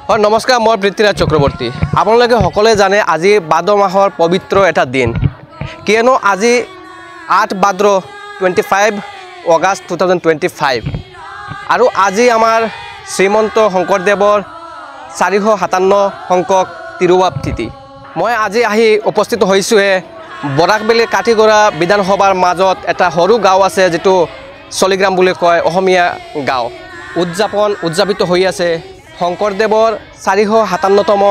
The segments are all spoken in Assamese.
হয় নমস্কাৰ মই পৃথ্বীৰাজ চক্ৰৱৰ্তী আপোনালোকে সকলোৱে জানে আজি ভাদ মাহৰ পবিত্ৰ এটা দিন কিয়নো আজি 8 ভাদ্ৰ 25 আগষ্ট 2025 আৰু আজি আমাৰ শ্ৰীমন্ত শংকৰদেৱৰ 457 সংখ্যক তিৰুভাৱ তিথি মই আজি আহি উপস্থিত হৈছোহে বৰাকবেলি কাঠিগড়া বিধানসভাৰ মাজত এটা সৰু গাঁও আছে যেটো চলিগ্ৰাম বুলি কয় অসমীয়া গাঁও উদযাপিত হৈ আছে শংকৰদেৱৰ 457তম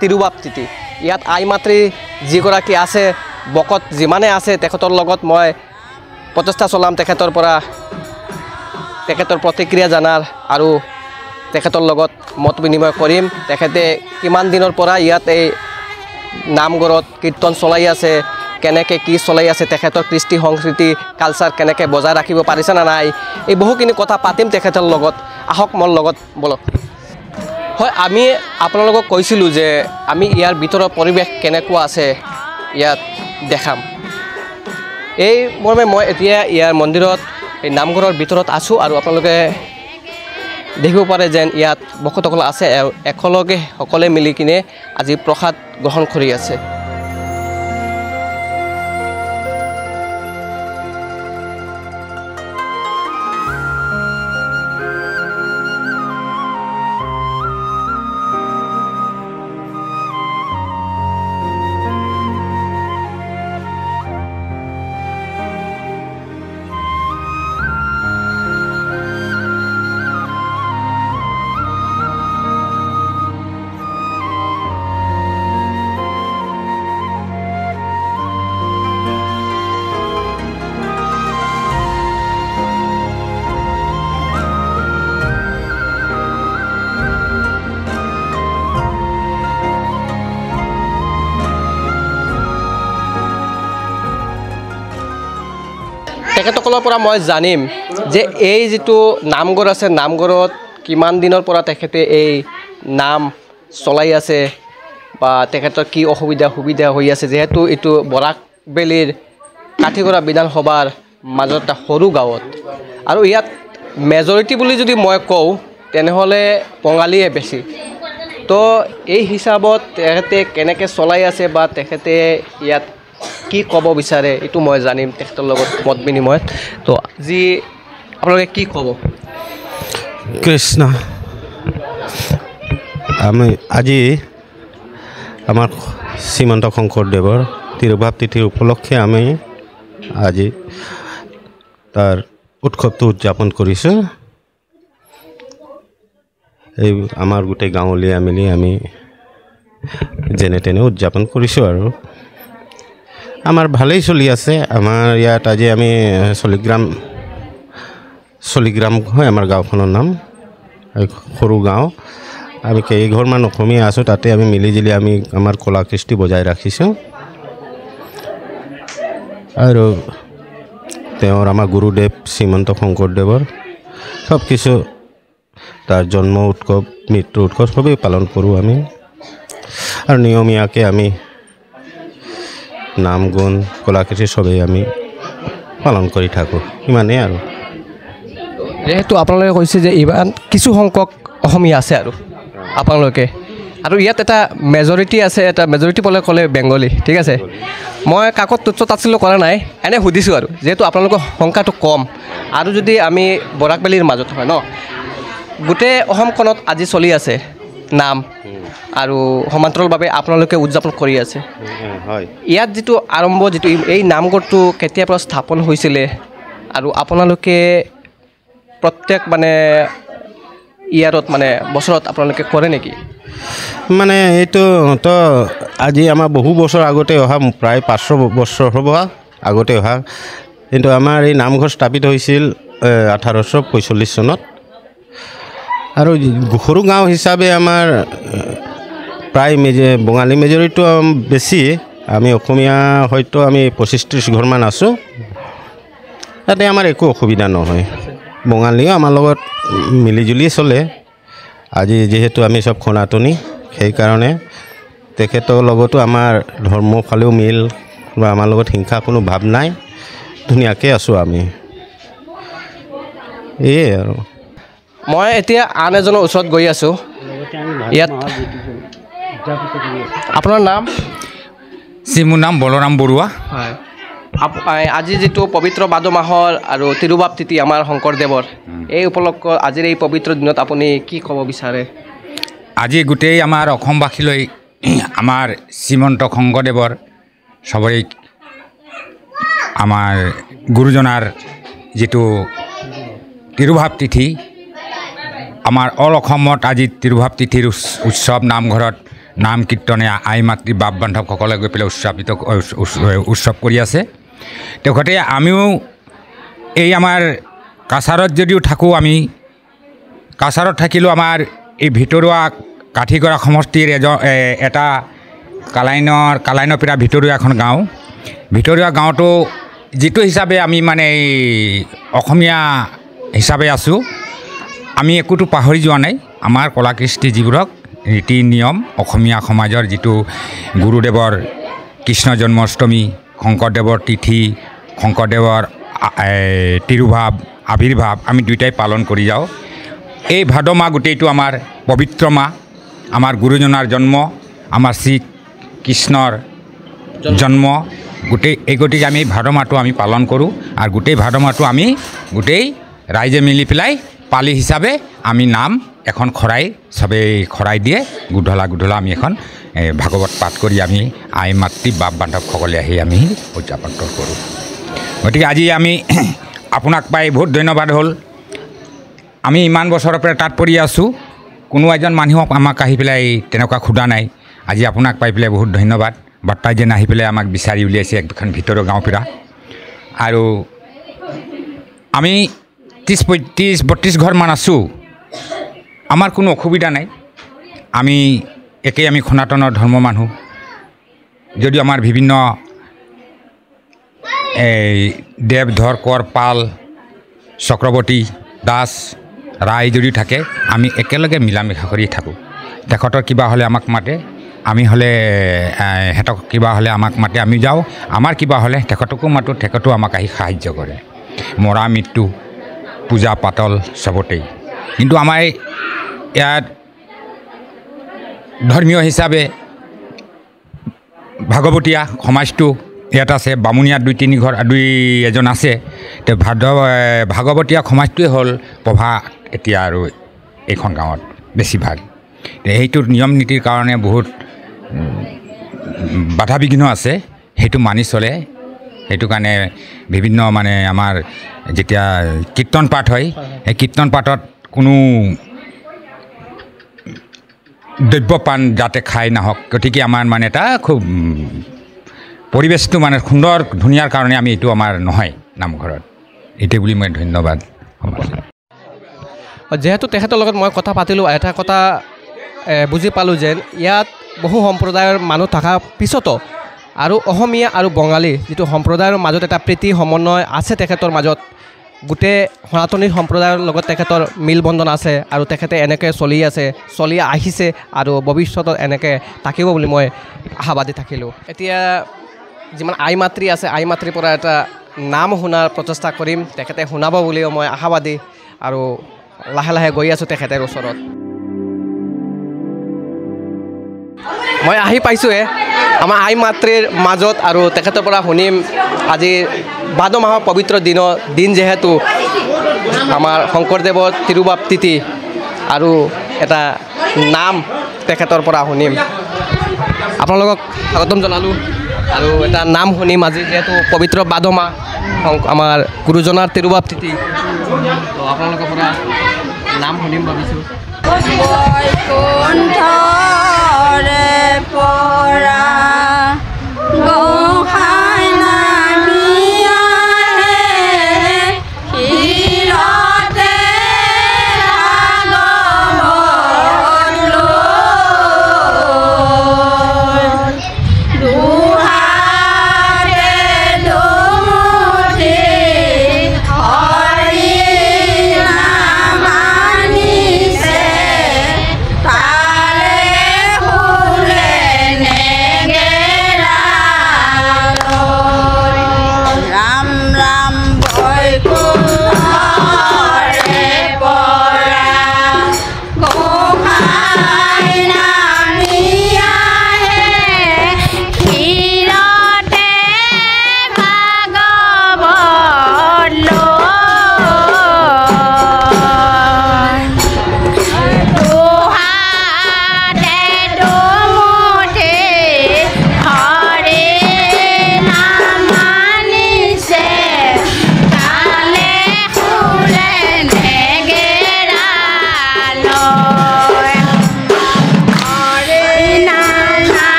তিৰুভাৱ তিথি ইয়াত আই মাতৃ যিগৰাকী আছে বকত যিমানে আছে তেখেতৰ লগত মই প্ৰচেষ্টা চলাম তেখেতৰ প্ৰতিক্ৰিয়া জানাৰ আৰু তেখেতৰ লগত মত বিনিময় কৰিম তেখেতে কিমান দিনৰ পৰা ইয়াত এই নামঘৰত কীৰ্তন চলাই আছে কেনেকৈ কি চলাই আছে তেখেতৰ কৃষ্টি সংস্কৃতি কালচাৰ কেনেকৈ বজাই ৰাখিব পাৰিছে না নাই এই বহুখিনি কথা পাতিম তেখেতৰ লগত আহক মোৰ লগত বলক হয় আমি আপোনালোকক কৈছিলোঁ যে আমি ইয়াৰ ভিতৰৰ পৰিৱেশ কেনেকুৱা আছে ইয়াত দেখাম এই মৰ্মে মই এতিয়া ইয়াৰ মন্দিৰত এই নামঘৰৰ ভিতৰত আছোঁ আৰু আপোনালোকে দেখিব পাৰে যেন ইয়াত ভকতসকল আছে একেলগে সকলোৱে মিলি কিনে আজি প্ৰসাদ গ্ৰহণ কৰি আছে তেখেতসকলৰ পৰা মই জানিম যে এই যেটো নামঘৰ আছে নামঘৰত কিমান দিনৰ পৰা তেখেতে এই নাম চলাই আছে বা তেখেতৰ কি সুবিধা হৈ আছে যেহেতু এটো বৰাকবেলিৰ কাঠিগড়া বিধানসভাৰ মাজত এটা সৰু গাঁৱত আৰু ইয়াত মেজৰিটি বুলি যদি মই কওঁ তেনেহ'লে বঙালীয়ে বেছি তো এই হিচাপত তেখেতে কেনেকৈ চলাই আছে বা তেখেতে ইয়াত কি ক'ব বিচাৰে এটো মই জানিম তেখেতৰ লগত মত বিনিময়ত তো আজি আপোনালোকে কি ক'ব কৃষ্ণ আমি আজি আমাৰ শ্ৰীমন্ত শংকৰদেৱৰ তিৰুভাৱ তিথিৰ উপলক্ষে আমি আজি তাৰ উৎসৱটো উদযাপন কৰিছোঁ এই আমাৰ গোটেই গাঁৱলীয়া মিলি আমি যেনে তেনে উদযাপন কৰিছোঁ আৰু আমাৰ ভালেই চলি আছে আমাৰ ইয়াত আজি আমি চলিগ্ৰাম হয় আমাৰ গাঁওখনৰ নাম সৰু গাঁও আমি কেইঘৰমান অসমীয়া আছোঁ তাতে আমি মিলিজুলি আমি আমাৰ কলা কৃষ্টি বজাই ৰাখিছোঁ আৰু তেওঁৰ আমাৰ গুৰুদেৱ শ্ৰীমন্ত শংকৰদেৱৰ সব কিছু তাৰ জন্ম উৎসৱ মৃত্যু উৎসৱ সবেই পালন কৰোঁ আমি আৰু নিয়মীয়াকৈ আমি নাম গুণ কলাকৃতি সবেই আমি পালন কৰি থাকোঁ ইমানেই আৰু যেহেতু আপোনালোকে কৈছে যে ইমান কিছু সংখ্যক অসমীয়া আছে আৰু আপোনালোকে আৰু ইয়াত এটা মেজৰিটি আছে এটা মেজৰিটি ক'লে বেংগলী ঠিক আছে মই কাকত তুচ্ছ তাচ্ছিল্য কৰা নাই এনে সুধিছোঁ আৰু যেহেতু আপোনালোকৰ সংখ্যাটো কম আৰু যদি আমি বৰাকবেলিৰ মাজত হয় ন গোটেই অসমখনত আজি চলি আছে নাম আৰু সমান্তৰালভাৱে আপোনালোকে উদযাপন কৰি আছে হয় ইয়াত যেটো আৰম্ভ যেটো এই নামঘৰটো কেতিয়াৰ পৰা স্থাপন হৈছিলে আৰু আপোনালোকে প্ৰত্যেক মানে ইয়াৰত মানে বছৰত আপোনালোকে কৰে নেকি মানে এইটো তো আজি আমাৰ বহু বছৰ আগতে অহা প্ৰায় 500 বছৰ হ'ব আগতে অহা কিন্তু আমাৰ এই নামঘৰ স্থাপিত হৈছিল 1845 চনত আৰু সৰু গাঁও হিচাপে আমাৰ প্ৰায় বঙালী মেজৰিটিটো বেছি আমি অসমীয়া হয়তো আমি 25-30 ঘৰমান আছোঁ তাতে আমাৰ একো অসুবিধা নহয় বঙালীও আমাৰ লগত মিলিজুলি চলে আজি যেহেতু আমি সব খনাতনি সেইকাৰণে তেখেতৰ লগতো আমাৰ ধৰ্ম ফালেও মিল বা আমাৰ লগত হিংসা কোনো ভাৱ নাই ধুনীয়াকৈ আছোঁ আমি এই আৰু মই এতিয়া আন এজনৰ ওচৰত গৈ আছোঁ ইয়াত আপোনাৰ নাম? মোৰ নাম বলৰাম বৰুৱা। হয়, আজি যিটো পবিত্ৰ ভাদ মাহৰ আৰু তিৰুভাৱ তিথি আমাৰ শংকৰদেৱৰ, এই উপলক্ষে আজিৰ এই পবিত্ৰ দিনত আপুনি কি ক'ব বিচাৰে? আজি গোটেই আমাৰ অসমবাসীলৈ আমাৰ শ্ৰীমন্ত শংকৰদেৱৰ সবৰে আমাৰ গুৰুজনাৰ যিটো তিৰুভাৱ তিথি, আমাৰ অল অসমত আজি তিৰুভাৱ তিথিৰ উৎসৱ নামঘৰত নাম কীৰ্তনে আই মাতৃ বাপ বান্ধৱসকলে গৈ পেলাই উৎসৱ কৰি আছে। লগতে আমিও এই আমাৰ কাছাৰত যদিও থাকোঁ, আমি কাছাৰত থাকিলেও আমাৰ এই ভিতৰুৱা কাঠিগড়া সমষ্টিৰ এটা কালাইনপীৰা ভিতৰুৱা এখন গাঁও। ভিতৰুৱা গাঁৱটো যিটো হিচাপে আমি মানে এই অসমীয়া হিচাপে আছোঁ, আমি একোটো পাহৰি যোৱা নাই। আমাৰ কলা কৃষ্টি যিবোৰক ৰীতি নিয়ম, অসমীয়া সমাজৰ যিটো গুৰুদেৱৰ কৃষ্ণ জন্মাষ্টমী, শংকৰদেৱৰ তিথি, শংকৰদেৱৰ তিৰুভাৱ আৱিৰ্ভাৱ আমি দুয়োটাই পালন কৰি যাওঁ। এই ভাদ মাহ গোটেইটো আমাৰ পবিত্ৰ মাহ, আমাৰ গুৰুজনাৰ জন্ম, আমাৰ শ্ৰীকৃষ্ণৰ জন্ম, এই গতিকে আমি ভাদ মাহটো আমি পালন কৰোঁ। আৰু গোটেই ভাদ মাহটো আমি গোটেই ৰাইজে মিলি পেলাই পালি হিচাপে আমি নাম এখন চবেই খৰাই দিয়ে। গধূলা আমি এখন ভাগৱত পাঠ কৰি আমি আই মাতৃ বাপ বান্ধৱসকলে আহি আমি উদযাপন কৰোঁ। গতিকে আজি আমি আপোনাক পাই বহুত ধন্যবাদ হ'ল। আমি ইমান বছৰৰ পৰা তাত পৰি আছোঁ, কোনো এজন মানুহক আমাক আহি পেলাই তেনেকুৱা সোধা নাই। আজি আপোনাক পাই পেলাই বহুত ধন্যবাদ। বাৰ্তা যেন আহি পেলাই আমাক বিচাৰি উলিয়াইছে এখন ভিতৰৰ গাঁওপীৰা। আৰু আমি 30-32 ঘৰমান আছোঁ, আমাৰ কোনো অসুবিধা নাই। আমি সনাতনৰ ধৰ্ম মানুহ, যদিও আমাৰ বিভিন্ন দেৱধৰ, কৰ, পাল, চক্ৰৱৰ্তী, দাস, ৰায় যদিও থাকে, আমি একেলগে মিলা মিশা কৰি থাকোঁ। তেখেতৰ কিবা হ'লে আমাক মাতে, আমি হ'লে সিহঁতক কিবা হ'লে আমাক মাতে, আমি যাওঁ। আমাৰ কিবা হ'লে তেখেতকো মাতোঁ, তেখেতেও আমাক আহি সাহাৰ্য কৰে। মৰা মৃত্যু, পূজা পাতল চবতেই। কিন্তু আমাৰ ইয়াত ধৰ্মীয় হিচাপে ভাগৱতীয়া সমাজটো ইয়াত আছে, বামুণীয়াত 2-3 ঘৰ 2-এজন আছে। তো ভাগৱতীয়া সমাজটোৱে হ'ল প্ৰভা এতিয়া আৰু এইখন গাঁৱত বেছিভাগ। সেইটোৰ নিয়ম নীতিৰ কাৰণে বহুত বাধা বিঘ্ন আছে, সেইটো মানি চলে। সেইটো কাৰণে বিভিন্ন মানে আমাৰ যেতিয়া কীৰ্তন পাঠ হয়, সেই কীৰ্তন পাঠত কোনো দ্ৰব্যপান যাতে খাই নাহক। গতিকে আমাৰ মানে এটা খুব পৰিৱেশটো মানে সুন্দৰ ধুনীয়াৰ কাৰণে আমি এইটো আমাৰ নহয় নামঘৰত। এইটো বুলি মই ধন্যবাদ। যিহেতু তেখেতৰ লগত মই কথা পাতিলোঁ, এটা কথা বুজি পালোঁ যেন ইয়াত বহু সম্প্ৰদায়ৰ মানুহ থকাৰ পিছতো আৰু অসমীয়া আৰু বঙালী যিটো সম্প্ৰদায়ৰ মাজত এটা প্ৰীতি সমন্বয় আছে তেখেতৰ মাজত, গোটেই সনাতনী সম্প্ৰদায়ৰ লগত তেখেতৰ মিলবন্ধন আছে আৰু তেখেতে এনেকৈ চলি আহিছে আৰু ভৱিষ্যতত এনেকৈ থাকিব বুলি মই আশাবাদী থাকিলোঁ। এতিয়া যিমান আই মাতৃ আছে, আই মাতৃৰ পৰা এটা নাম শুনাৰ প্ৰচেষ্টা কৰিম, তেখেতে শুনাব বুলিও মই আশাবাদী আৰু লাহে লাহে গৈ আছোঁ তেখেতৰ ওচৰত। মই আহি পাইছোঁহে আমাৰ আই মাতৃৰ মাজত আৰু তেখেতৰ পৰা শুনিম আজি ভাদ মাহৰ পবিত্ৰ দিন যিহেতু আমাৰ শংকৰদেৱৰ তিৰুভাৱ তিথি আৰু এটা নাম তেখেতৰ পৰা শুনিম। আপোনালোকক স্বাগতম জনালোঁ আৰু এটা নাম শুনিম আজি যিহেতু পবিত্ৰ ভাদ মাহ, আমাৰ গুৰুজনাৰ তিৰুভাৱ তিথি। তো আপোনালোকৰ পৰা নাম শুনিম ভাবিছোঁ।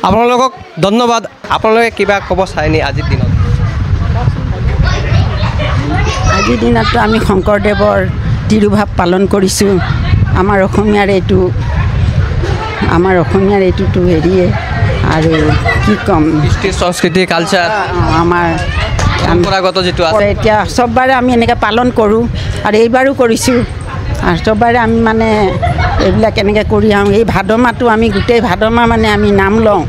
আপোনালোকক ধন্যবাদ। আপোনালোকে কিবা ক'ব চায়নি আজিৰ দিনত? আজিৰ দিনততো আমি শংকৰদেৱৰ তিৰুভাৱ পালন কৰিছোঁ। আমাৰ অসমীয়াৰ এইটোতো হেৰিয়ে আৰু কি ক'ম, কৃষ্টি সংস্কৃতি কালচাৰ আমাৰ পৰম্পৰাগত যিটো আছে এতিয়া চববাৰে আমি এনেকৈ পালন কৰোঁ আৰু এইবাৰো কৰিছোঁ। আৰু চববাৰে আমি মানে এইবিলাক এনেকৈ কৰি আহোঁ। এই ভাদ মাহটো আমি গোটেই ভাদ মাহ মানে আমি নাম লওঁ,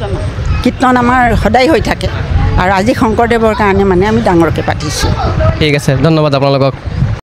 কীৰ্তন আমাৰ সদায় হৈ থাকে। আৰু আজি শংকৰদেৱৰ কাৰণে মানে আমি ডাঙৰকৈ পাতিছোঁ। ঠিক আছে, ধন্যবাদ আপোনালোকক।